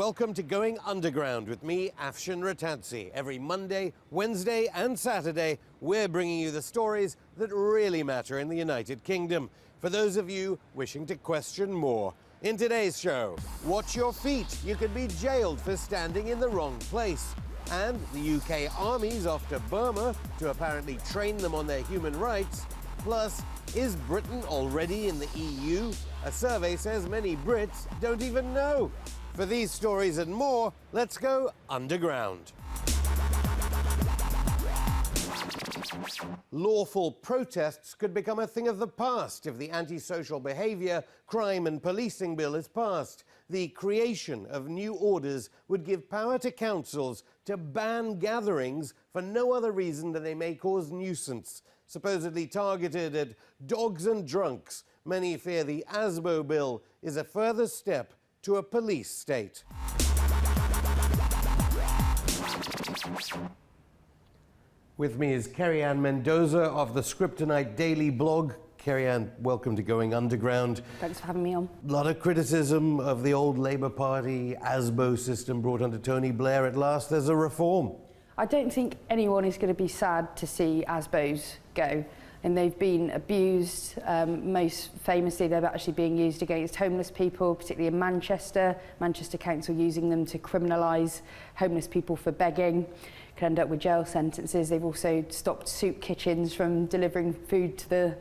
Welcome to Going Underground with me, Afshin Ratansi. Every Monday, Wednesday and Saturday, we're bringing you the stories that really matter in the United Kingdom. For those of you wishing to question more. In today's show, watch your feet. You could be jailed for standing in the wrong place. And the UK Army's off to Burma to apparently train them on their human rights. Plus, is Britain already in the EU? A survey says many Brits don't even know. For these stories and more, let's go underground. Lawful protests could become a thing of the past if the antisocial behaviour, crime and policing bill is passed. The creation of new orders would give power to councils to ban gatherings for no other reason than they may cause nuisance. Supposedly targeted at dogs and drunks, many fear the ASBO bill is a further step to a police state. With me is Kerry-Ann Mendoza of the Scriptonite Daily blog. Kerry-Ann, welcome to Going Underground. Thanks for having me on. A lot of criticism of the old Labour Party ASBO system brought under Tony Blair. At last there's a reform. I don't think anyone is going to be sad to see ASBOs go. And they've been abused. Most famously, they're actually being used against homeless people, particularly in Manchester. Manchester Council using them to criminalise homeless people for begging. Can end up with jail sentences. They've also stopped soup kitchens from delivering food to the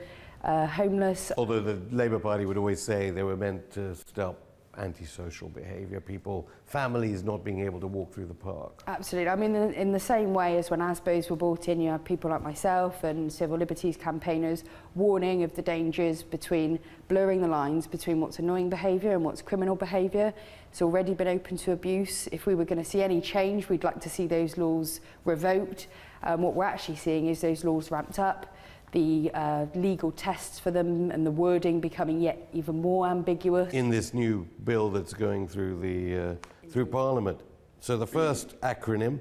homeless. Although the Labour Party would always say they were meant to stop antisocial behaviour, people, families not being able to walk through the park. Absolutely. I mean, in the same way as when ASBOs were brought in, you have people like myself and civil liberties campaigners warning of the dangers between blurring the lines between what's annoying behaviour and what's criminal behaviour. It's already been open to abuse. If we were going to see any change, we'd like to see those laws revoked. What we're actually seeing is those laws ramped up, the legal tests for them and the wording becoming yet even more ambiguous. In this new bill that's going through through Parliament. So the first acronym,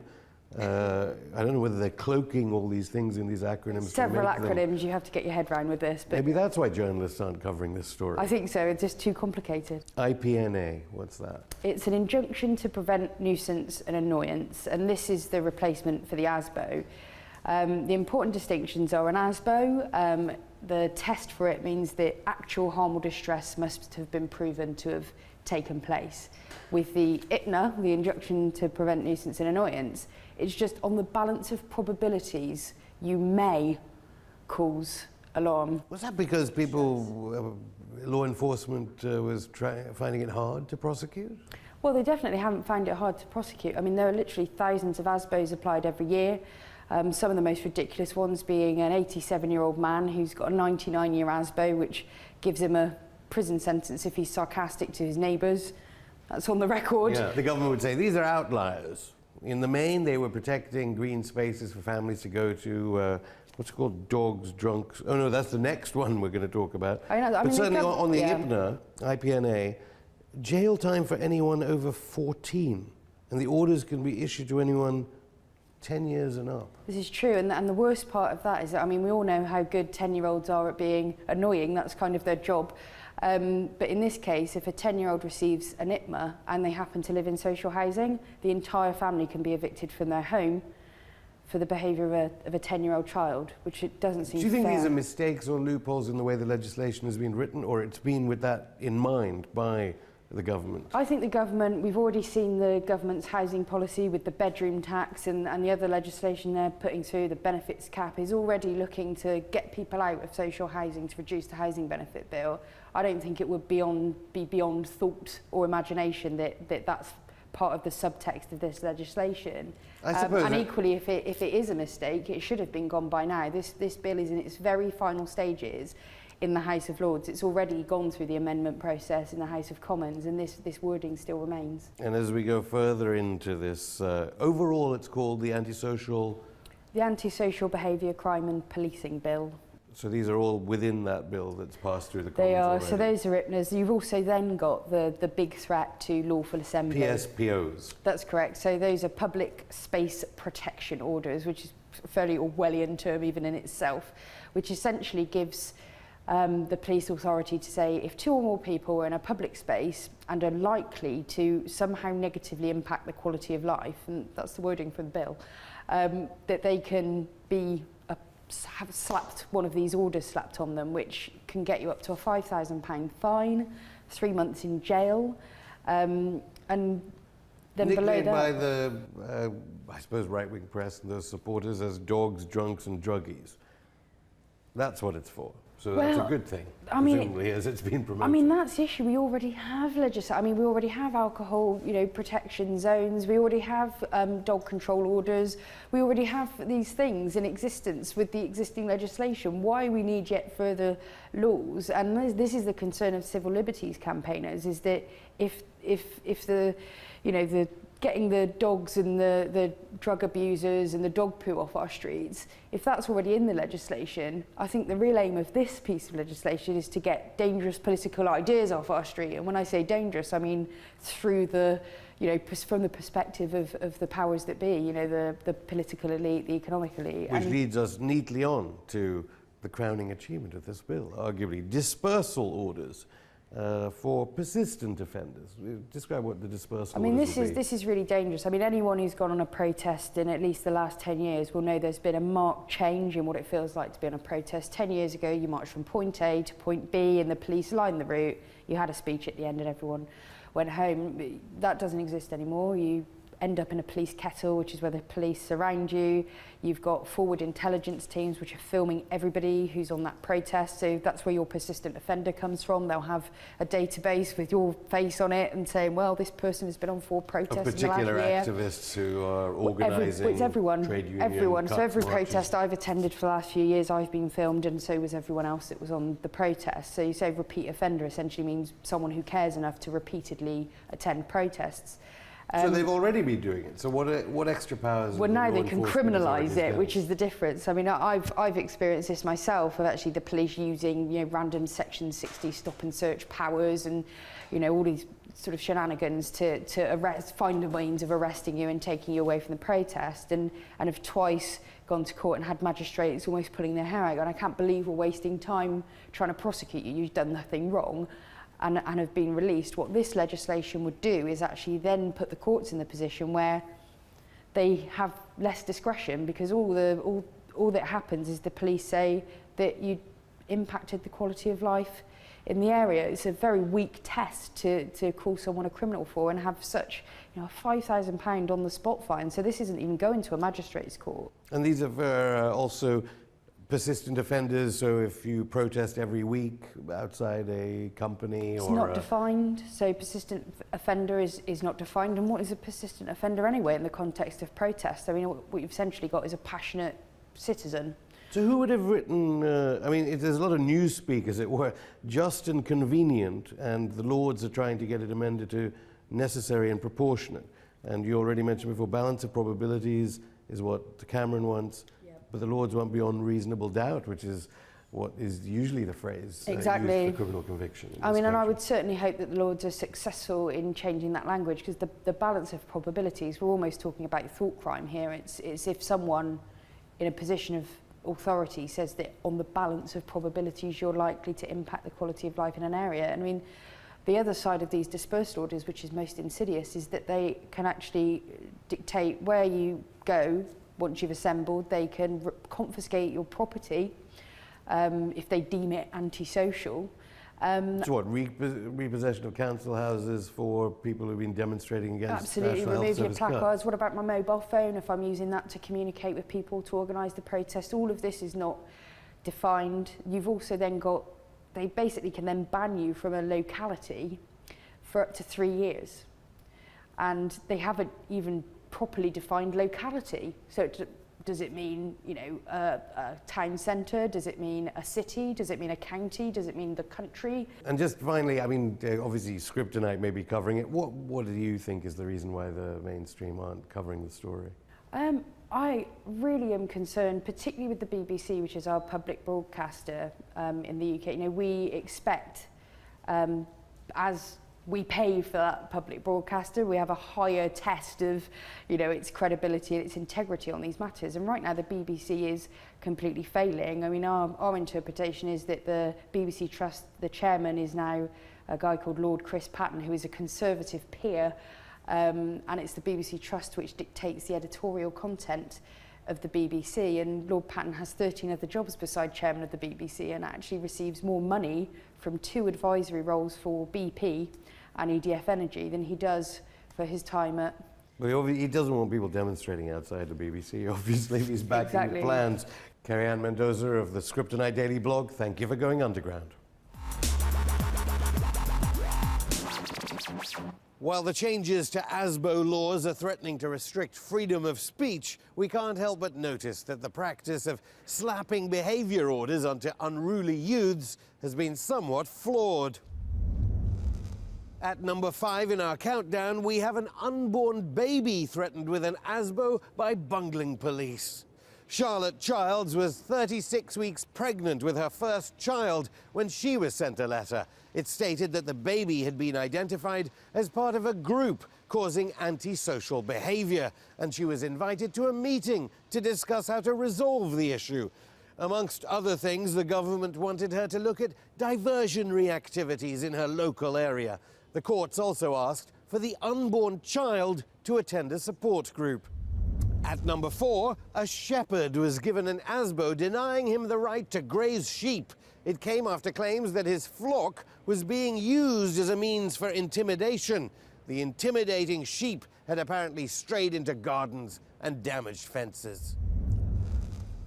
I don't know whether they're cloaking all these things in these acronyms. Several acronyms, you have to get your head around with this. But maybe that's why journalists aren't covering this story. I think so, it's just too complicated. IPNA, what's that? It's an injunction to prevent nuisance and annoyance, and this is the replacement for the ASBO. The important distinctions are an ASBO, the test for it means that actual harm or distress must have been proven to have taken place. With the IPNA, the injunction to prevent nuisance and annoyance, it's just on the balance of probabilities you may cause alarm. Was that because people, law enforcement was finding it hard to prosecute? Well, they definitely haven't found it hard to prosecute. I mean, there are literally thousands of ASBOs applied every year. Some of the most ridiculous ones being an 87-year-old man who's got a 99-year ASBO, which gives him a prison sentence if he's sarcastic to his neighbours. That's on the record. Yeah, the government would say these are outliers. In the main, they were protecting green spaces for families to go to, what's it called, dogs, drunks. Oh no, that's the next one we're going to talk about. But certainly on the IPNA, jail time for anyone over 14. And the orders can be issued to anyone 10 years and up. This is true, and the worst part of that is that, I mean, we all know how good 10-year-olds are at being annoying. That's kind of their job. But in this case, if a 10-year-old receives an IPMA and they happen to live in social housing, the entire family can be evicted from their home for the behaviour of a 10-year-old child, which it doesn't seem fair. Do you think these are mistakes or loopholes in the way the legislation has been written, or it's been with that in mind by the government? I think the government, we've already seen the government's housing policy with the bedroom tax and the other legislation they're putting through, the benefits cap, is already looking to get people out of social housing to reduce the housing benefit bill. I don't think it would be beyond thought or imagination that that's part of the subtext of this legislation. I suppose and equally, if it is a mistake, it should have been gone by now. This bill is in its very final stages in the House of Lords. It's already gone through the amendment process in the House of Commons, and this wording still remains. And as we go further into this, overall it's called the Antisocial Behaviour, Crime and Policing Bill. So these are all within that bill that's passed through the Commons They are, already. so those are IPNAs. You've also then got the big threat to lawful assembly. PSPOs. That's correct. So those are public space protection orders, which is a fairly Orwellian term even in itself, which essentially gives the police authority to say if 2 or more people are in a public space and are likely to somehow negatively impact the quality of life, and that's the wording for the bill, that they can be have slapped one of these orders slapped on them, which can get you up to a £5,000 fine, 3 months in jail, and then below that, by the, I suppose, right-wing press and those supporters as dogs, drunks and druggies. That's what it's for. So that's a good thing, presumably, as it's been promoted. I mean, that's the issue. We already have legislation. I mean, we already have alcohol, protection zones. We already have dog control orders. We already have these things in existence with the existing legislation. Why we need yet further laws? And this is the concern of civil liberties campaigners: is that if the, the getting the dogs and the drug abusers and the dog poo off our streets, if that's already in the legislation, I think the real aim of this piece of legislation is to get dangerous political ideas off our street. And when I say dangerous, I mean through the, from the perspective of the powers that be, the political elite, the economic elite. Which leads us neatly on to the crowning achievement of this bill, arguably dispersal orders. For persistent offenders. Describe what the dispersal orders would be. This is really dangerous. I mean, anyone who's gone on a protest in at least the last 10 years will know there's been a marked change in what it feels like to be on a protest. 10 years ago, you marched from point A to point B and the police lined the route. You had a speech at the end and everyone went home. That doesn't exist anymore. You end up in a police kettle, which is where the police surround you. You've got forward intelligence teams which are filming everybody who's on that protest, so that's where your persistent offender comes from. They'll have a database with your face on it and saying, well, this person has been on 4 protests in the last year. Particular activists who are organising it's everyone, trade union everyone. So every marches. protest I've attended for the last few years, I've been filmed, and so was everyone else that was on the protest. So you say repeat offender essentially means someone who cares enough to repeatedly attend protests. So they've already been doing it. So what extra powers? Well, now they can criminalise it, which is the difference. I mean, I've experienced this myself of actually the police using random Section 60 stop and search powers and all these sort of shenanigans to find a means of arresting you and taking you away from the protest, and have twice gone to court and had magistrates almost pulling their hair out. And I can't believe we're wasting time trying to prosecute you. You've done nothing wrong. And have been released. What this legislation would do is actually then put the courts in the position where they have less discretion, because all that happens is the police say that you impacted the quality of life in the area. It's a very weak test to call someone a criminal for and have such a £5,000 on the spot fine. So this isn't even going to a magistrate's court. And these are for also persistent offenders, so if you protest every week outside a company it's not defined, so persistent offender is not defined. And what is a persistent offender anyway in the context of protest? I mean, what you've essentially got is a passionate citizen. So who would have written, there's a lot of newspeak, as it were, just and convenient, and the Lords are trying to get it amended to necessary and proportionate. And you already mentioned before, balance of probabilities is what Cameron wants. But the Lords want beyond reasonable doubt, which is what is usually the phrase used for criminal conviction. I mean, and I would certainly hope that the Lords are successful in changing that language, because the balance of probabilities, we're almost talking about thought crime here. It's if someone in a position of authority says that on the balance of probabilities you're likely to impact the quality of life in an area. I mean, the other side of these dispersal orders, which is most insidious, is that they can actually dictate where you go. Once you've assembled, they can confiscate your property if they deem it antisocial. So what, repossession of council houses for people who've been demonstrating against absolutely, National remove Health your Service placards. What about my mobile phone if I'm using that to communicate with people to organise the protest? All of this is not defined. You've also then got, they basically can then ban you from a locality for up to 3 years. And they haven't even properly defined locality. So does it mean, a town centre? Does it mean a city? Does it mean a county? Does it mean the country? And just finally, I mean, obviously Scriptonite may be covering it. What do you think is the reason why the mainstream aren't covering the story? I really am concerned, particularly with the BBC, which is our public broadcaster in the UK. We expect, as we pay for that public broadcaster. We have a higher test of, you know, its credibility and its integrity on these matters. And right now the BBC is completely failing. I mean, our interpretation is that the BBC Trust, the chairman is now a guy called Lord Chris Patten, who is a Conservative peer, and it's the BBC Trust which dictates the editorial content of the BBC, and Lord Patten has 13 other jobs beside chairman of the BBC and actually receives more money from 2 advisory roles for BP and EDF Energy than he does for his time at... Well, he doesn't want people demonstrating outside the BBC, obviously, if he's backing the plans. Carrie-Anne Mendoza of the Scriptonite Daily blog, thank you for going underground. While the changes to ASBO laws are threatening to restrict freedom of speech, we can't help but notice that the practice of slapping behaviour orders onto unruly youths has been somewhat flawed. At number 5 in our countdown, we have an unborn baby threatened with an ASBO by bungling police. Charlotte Childs was 36 weeks pregnant with her first child when she was sent a letter. It stated that the baby had been identified as part of a group causing antisocial behaviour, and she was invited to a meeting to discuss how to resolve the issue. Amongst other things, the government wanted her to look at diversionary activities in her local area. The courts also asked for the unborn child to attend a support group. At number 4, a shepherd was given an ASBO denying him the right to graze sheep. It came after claims that his flock was being used as a means for intimidation. The intimidating sheep had apparently strayed into gardens and damaged fences.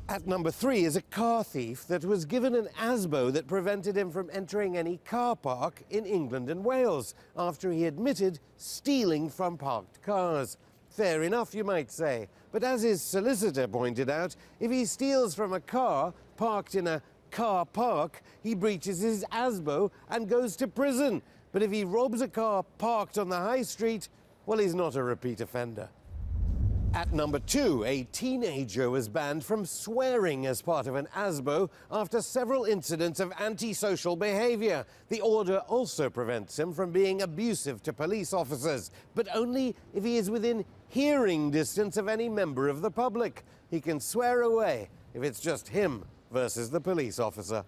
At number 3 is a car thief that was given an ASBO that prevented him from entering any car park in England and Wales after he admitted stealing from parked cars. Fair enough, you might say. But as his solicitor pointed out, if he steals from a car parked in a car park, he breaches his ASBO and goes to prison. But if he robs a car parked on the high street, well, he's not a repeat offender. At number 2, a teenager was banned from swearing as part of an ASBO after several incidents of antisocial behaviour. The order also prevents him from being abusive to police officers, but only if he is within hearing distance of any member of the public. He can swear away if it's just him versus the police officer.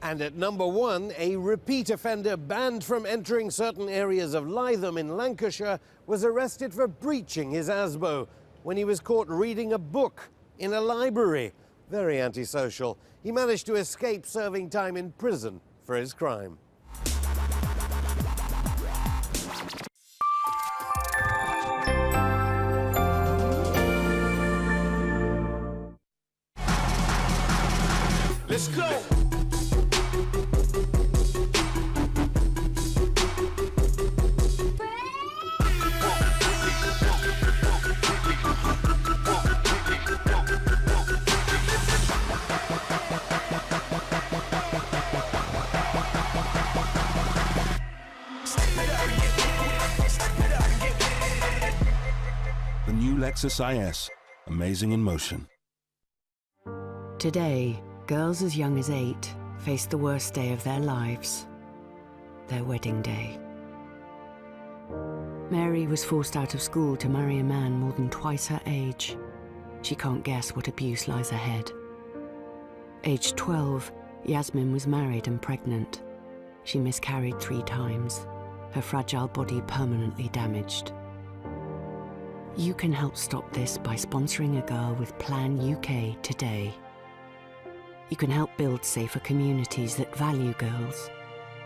And at number 1, a repeat offender banned from entering certain areas of Lytham in Lancashire was arrested for breaching his ASBO when he was caught reading a book in a library. Very antisocial. He managed to escape serving time in prison for his crime. Let's go! The new Lexus IS, amazing in motion. Today, girls as young as 8 face the worst day of their lives, their wedding day. Mary was forced out of school to marry a man more than twice her age. She can't guess what abuse lies ahead. Aged 12, Yasmin was married and pregnant. She miscarried 3 times, her fragile body permanently damaged. You can help stop this by sponsoring a girl with Plan UK today. You can help build safer communities that value girls,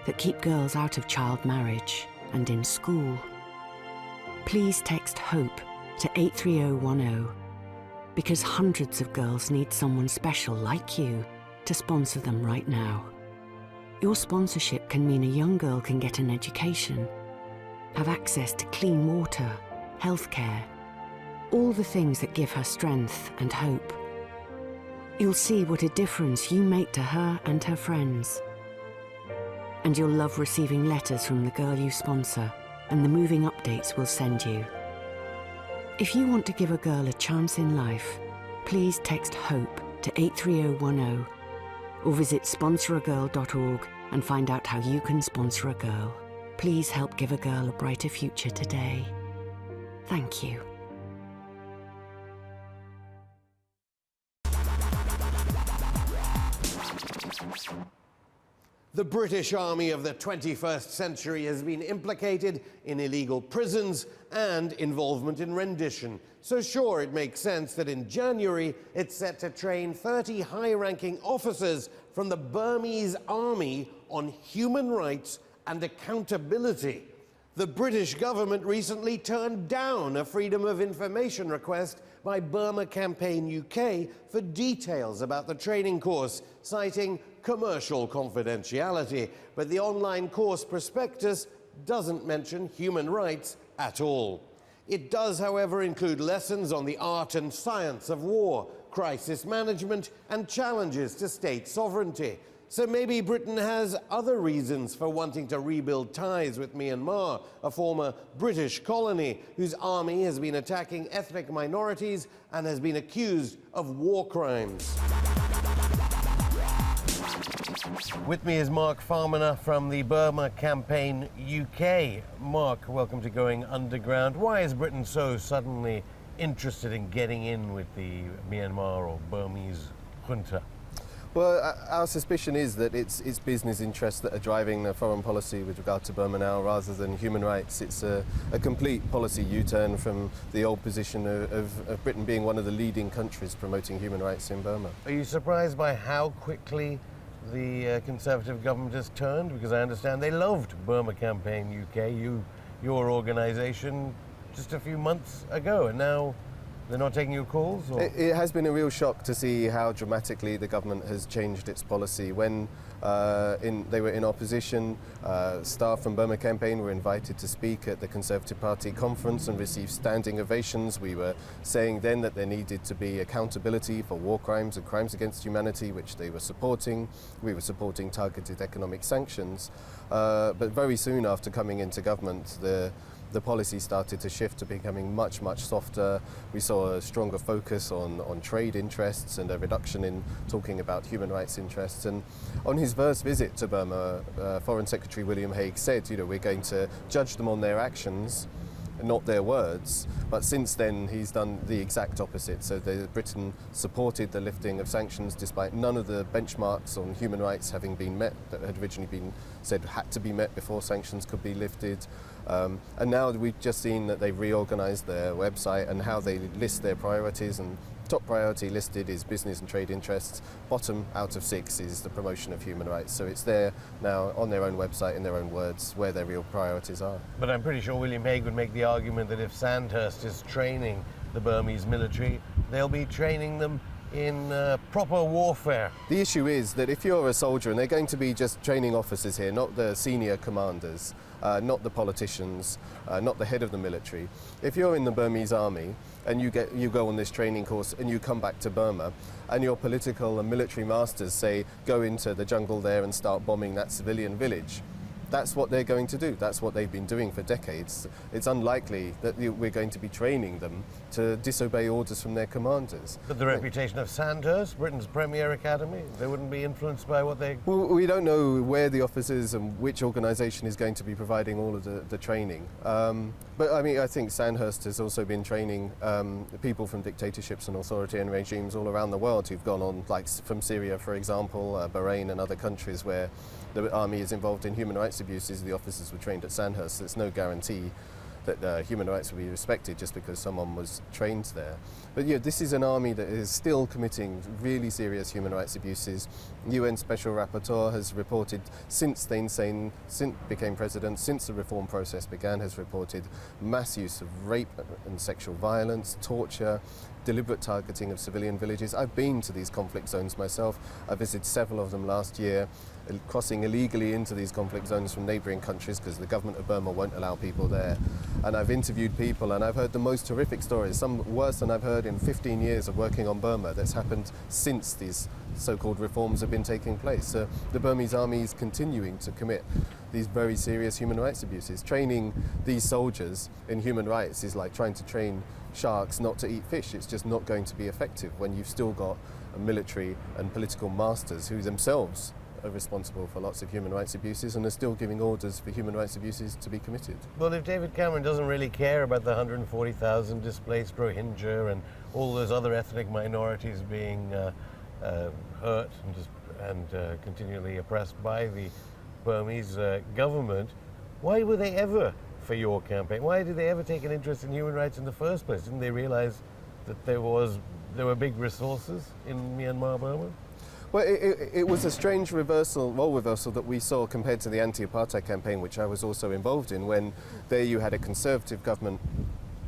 that keep girls out of child marriage and in school. Please text HOPE to 83010, because hundreds of girls need someone special like you to sponsor them right now. Your sponsorship can mean a young girl can get an education, have access to clean water, healthcare, all the things that give her strength and hope. You'll see what a difference you make to her and her friends. And you'll love receiving letters from the girl you sponsor and the moving updates we'll send you. If you want to give a girl a chance in life, please text HOPE to 83010 or visit sponsoragirl.org and find out how you can sponsor a girl. Please help give a girl a brighter future today. Thank you. The British Army of the 21st century has been implicated in illegal prisons and involvement in rendition. So sure, it makes sense that in January it's set to train 30 high-ranking officers from the Burmese army on human rights and accountability. The British government recently turned down a Freedom of Information request by Burma Campaign UK for details about the training course, citing commercial confidentiality. But the online course prospectus doesn't mention human rights at all. It does, however, include lessons on the art and science of war, crisis management, and challenges to state sovereignty. So maybe Britain has other reasons for wanting to rebuild ties with Myanmar, a former British colony whose army has been attacking ethnic minorities and has been accused of war crimes. With me is Mark Farmaner from the Burma Campaign UK. Mark, welcome to Going Underground. Why is Britain so suddenly interested in getting in with the Myanmar or Burmese junta? Well, our suspicion is that it's business interests that are driving the foreign policy with regard to Burma now, rather than human rights. It's a complete policy U-turn from the old position of Britain being one of the leading countries promoting human rights in Burma. Are you surprised by how quickly the Conservative government has turned? Because I understand they loved Burma Campaign UK, your organisation, just a few months ago, and now they're not taking your calls? Or? It has been a real shock to see how dramatically the government has changed its policy. When they were in opposition, staff from Burma Campaign were invited to speak at the Conservative Party conference and received standing ovations. We were saying then that there needed to be accountability for war crimes and crimes against humanity, which they were supporting. We were supporting targeted economic sanctions. But very soon after coming into government, the policy started to shift to becoming much, much softer. We saw a stronger focus on trade interests and a reduction in talking about human rights interests. And on his first visit to Burma, Foreign Secretary William Hague said, we're going to judge them on their actions, not their words. But since then, he's done the exact opposite. So Britain supported the lifting of sanctions despite none of the benchmarks on human rights having been met that had originally been said had to be met before sanctions could be lifted. And now we've just seen that they've reorganised their website and how they list their priorities, and top priority listed is business and trade interests. Bottom out of 6 is the promotion of human rights. So it's there now on their own website, in their own words, where their real priorities are. But I'm pretty sure William Hague would make the argument that if Sandhurst is training the Burmese military, they'll be training them in proper warfare. The issue is that if you're a soldier, and they're going to be just training officers here, not the senior commanders, not the politicians, not the head of the military. If you're in the Burmese army and you go on this training course and you come back to Burma and your political and military masters say, go into the jungle there and start bombing that civilian village, that's what they're going to do. That's what they've been doing for decades. It's unlikely that we're going to be training them to disobey orders from their commanders. But the reputation of Sandhurst, Britain's premier academy, they wouldn't be influenced by what they... Well, we don't know where the officers and which organisation is going to be providing all of the training. But I mean, I think Sandhurst has also been training people from dictatorships and authoritarian regimes all around the world who've gone on, like from Syria, for example, Bahrain and other countries where the army is involved in human rights abuses. The officers were trained at Sandhurst. There's no guarantee that human rights will be respected just because someone was trained there. But yeah, this is an army that is still committing really serious human rights abuses. UN Special Rapporteur has reported since Thein Sein became president, since the reform process began, has reported mass use of rape and sexual violence, torture, deliberate targeting of civilian villages. I've been to these conflict zones myself. I visited several of them last year, crossing illegally into these conflict zones from neighbouring countries because the government of Burma won't allow people there. And I've interviewed people and I've heard the most horrific stories, some worse than I've heard in 15 years of working on Burma, that's happened since these so-called reforms have been taking place. So the Burmese army is continuing to commit these very serious human rights abuses. Training these soldiers in human rights is like trying to train sharks not to eat fish. It's just not going to be effective when you've still got a military and political masters who themselves are responsible for lots of human rights abuses and are still giving orders for human rights abuses to be committed. Well, if David Cameron doesn't really care about the 140,000 displaced Rohingya and all those other ethnic minorities being hurt and continually oppressed by the Burmese government, why were they ever for your campaign? Why did they ever take an interest in human rights in the first place? Didn't they realize that there were big resources in Myanmar, Burma? Well, it was a strange role reversal that we saw compared to the anti-apartheid campaign, which I was also involved in, when there you had a Conservative government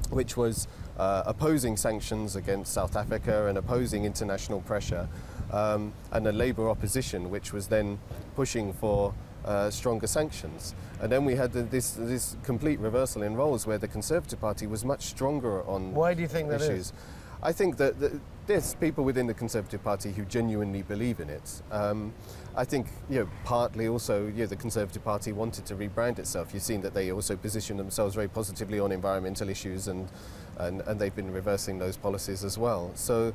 which was opposing sanctions against South Africa and opposing international pressure, and a Labour opposition which was then pushing for stronger sanctions. And then we had this complete reversal in roles where the Conservative Party was much stronger on Why do you think that issues. is? I think that there's people within the Conservative Party who genuinely believe in it. I think, partly also, the Conservative Party wanted to rebrand itself. You've seen that they also position themselves very positively on environmental issues, and they've been reversing those policies as well. So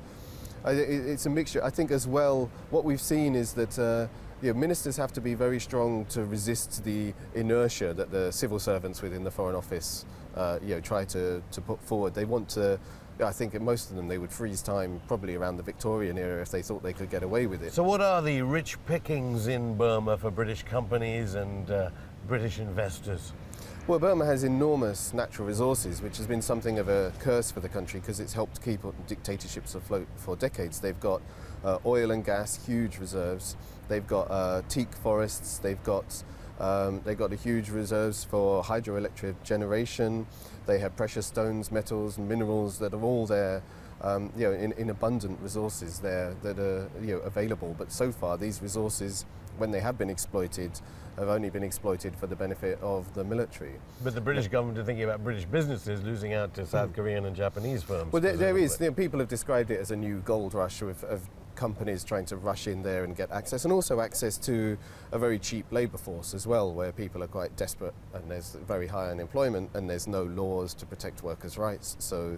it's a mixture. I think as well, what we've seen is that ministers have to be very strong to resist the inertia that the civil servants within the Foreign Office try to put forward. They want to, I think most of them, they would freeze time probably around the Victorian era if they thought they could get away with it. So what are the rich pickings in Burma for British companies and British investors? Well, Burma has enormous natural resources, which has been something of a curse for the country because it's helped keep dictatorships afloat for decades. They've got oil and gas, huge reserves. They've got teak forests. They've got a huge reserves for hydroelectric generation. They have precious stones, metals, and minerals that are all there, in abundant resources there that are available. But so far, these resources, when they have been exploited, have only been exploited for the benefit of the military. But the British government are thinking about British businesses losing out to South Korean and Japanese firms. Well, there is. People have described it as a new gold rush of companies trying to rush in there and get access, and also access to a very cheap labour force as well, where people are quite desperate and there's very high unemployment and there's no laws to protect workers' rights. So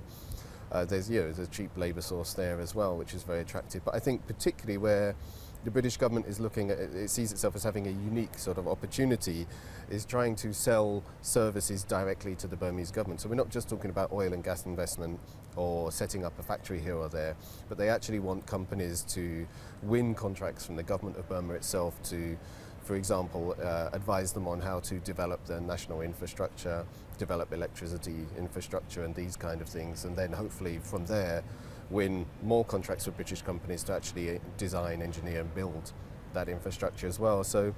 there's a cheap labour source there as well, which is very attractive. But I think particularly where the British government is looking at it, sees itself as having a unique sort of opportunity, is trying to sell services directly to the Burmese government. So we're not just talking about oil and gas investment or setting up a factory here or there, but they actually want companies to win contracts from the government of Burma itself to, for example, advise them on how to develop their national infrastructure, develop electricity infrastructure and these kind of things, and then hopefully from there win more contracts with British companies to actually design, engineer and build that infrastructure as well. So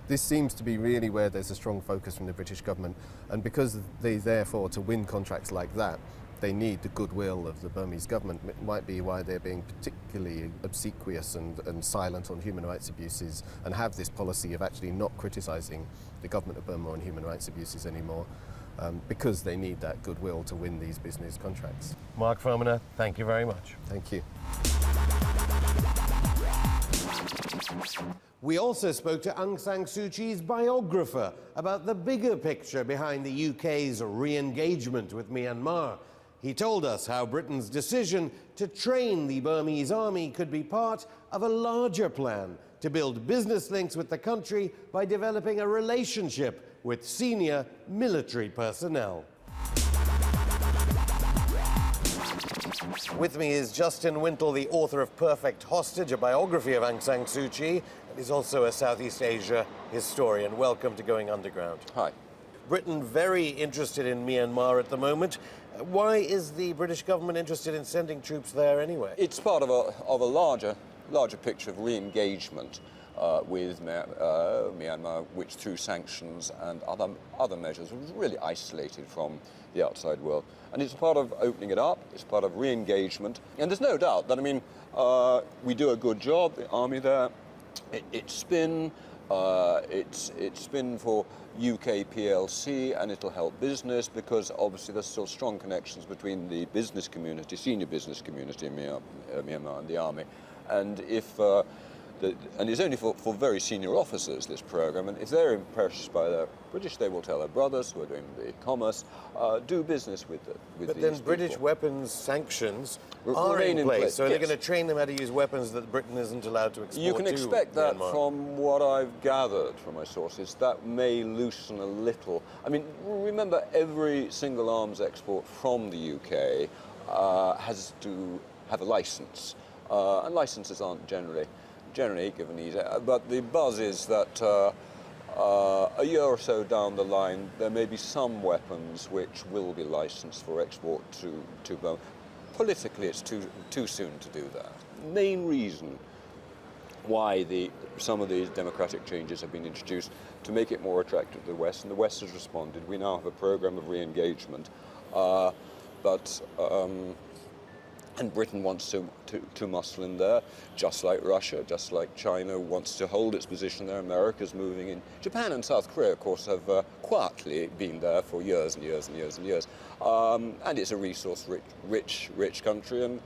this seems to be really where there's a strong focus from the British government, and because they therefore, to win contracts like that, they need the goodwill of the Burmese government. It might be why they're being particularly obsequious and silent on human rights abuses, and have this policy of actually not criticising the government of Burma on human rights abuses anymore, because they need that goodwill to win these business contracts. Mark Fominath, thank you very much. Thank you. We also spoke to Aung San Suu Kyi's biographer about the bigger picture behind the UK's re-engagement with Myanmar. He told us how Britain's decision to train the Burmese army could be part of a larger plan to build business links with the country by developing a relationship with senior military personnel. With me is Justin Wintle, the author of Perfect Hostage, a biography of Aung San Suu Kyi, and he's also a Southeast Asia historian. Welcome to Going Underground. Hi. Britain very interested in Myanmar at the moment. Why is the British government interested in sending troops there anyway? It's part of a larger picture of re-engagement with Myanmar, which through sanctions and other measures was really isolated from the outside world. And it's part of opening it up, it's part of re-engagement. And there's no doubt that, we do a good job, the army there. It's been for UK PLC, and it'll help business because obviously there's still strong connections between the business community, senior business community in Myanmar and the army. And if and it's only for very senior officers, this program, and if they're impressed by the British, they will tell their brothers who are doing the commerce, do business with But these then people. British weapons sanctions are remain in place, so yes. they're going to train them how to use weapons that Britain isn't allowed to export You can to expect that Myanmar. from what I've gathered from my sources. That may loosen a little. I mean, remember, every single arms export from the UK has to have a license, and licenses aren't generally given easy. But the buzz is that a year or so down the line, there may be some weapons which will be licensed for export to Burma. Politically, it's too soon to do that. Main reason why some of these democratic changes have been introduced to make it more attractive to the West, and the West has responded. We now have a program of re-engagement, and Britain wants to muscle in there, just like Russia, just like China wants to hold its position there. America's moving in. Japan and South Korea, of course, have quietly been there for years and years and years and years. And it's a resource-rich country, and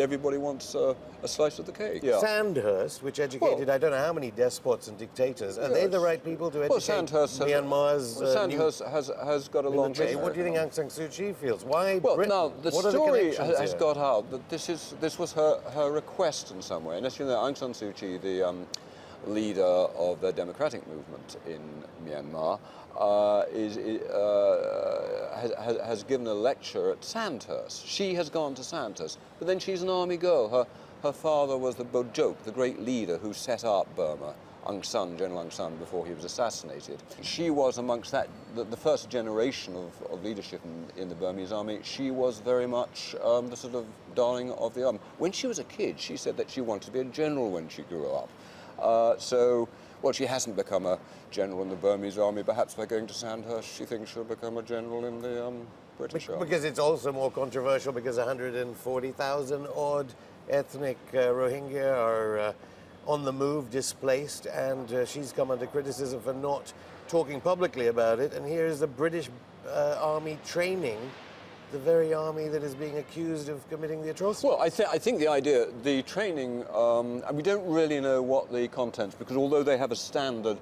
everybody wants a slice of the cake. Yeah. Sandhurst, which educated I don't know how many despots and dictators, are they the right people to educate Myanmar's Sandhurst has got a long military? history. What do you think Aung San Suu Kyi feels? Why Well, Britain? now, the What are story connections has here? got out that this was her request in some way. And as you know, Aung San Suu Kyi, the leader of the democratic movement in Myanmar, has given a lecture at Sandhurst. She has gone to Sandhurst, but then she's an army girl. Her father was the Bojok, the great leader who set up Burma, General Aung San, before he was assassinated. She was amongst the first generation of leadership in the Burmese army. She was very much the sort of darling of the army. When she was a kid, she said that she wanted to be a general when she grew up. Well, she hasn't become a general in the Burmese army. Perhaps by going to Sandhurst, she thinks she'll become a general in the British army. Because it's also more controversial because 140,000 odd ethnic Rohingya are on the move, displaced, and she's come under criticism for not talking publicly about it. And here is the British army training the very army that is being accused of committing the atrocity. Well, I think the idea, the training, and we don't really know what the contents, because although they have a standard,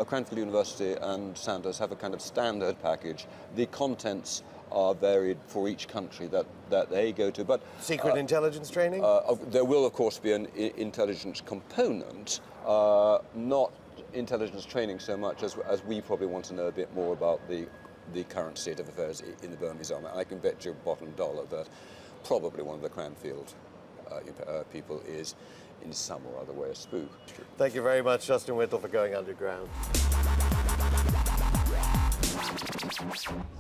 Cranfield University and Sandhurst have a kind of standard package, the contents are varied for each country that they go to. But secret intelligence training? There will, of course, be an intelligence component, not intelligence training so much as we probably want to know a bit more about the current state of affairs in the Burmese army. I can bet you bottom dollar that probably one of the Cranfield people is in some or other way a spook. Thank you very much, Justin Whittle, for going underground.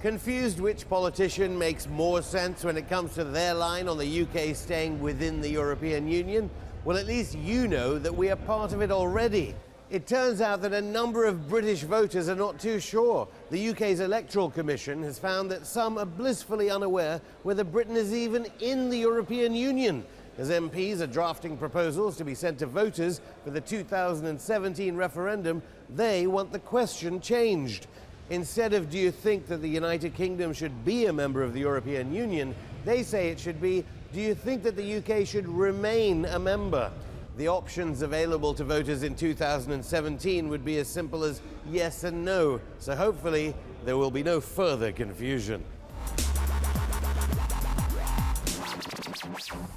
Confused which politician makes more sense when it comes to their line on the UK staying within the European Union? Well, at least you know that we are part of it already. It turns out that a number of British voters are not too sure. The UK's Electoral Commission has found that some are blissfully unaware whether Britain is even in the European Union. As MPs are drafting proposals to be sent to voters for the 2017 referendum, they want the question changed. Instead of "do you think that the United Kingdom should be a member of the European Union?" they say it should be "do you think that the UK should remain a member?" The options available to voters in 2017 would be as simple as yes and no, so hopefully there will be no further confusion.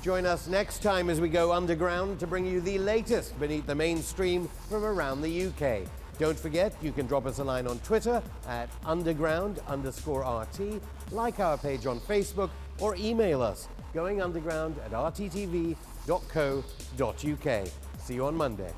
Join us next time as we go underground to bring you the latest beneath the mainstream from around the UK. Don't forget, you can drop us a line on Twitter at underground_RT, like our page on Facebook, or email us goingunderground@rttv.co.uk. See you on Monday.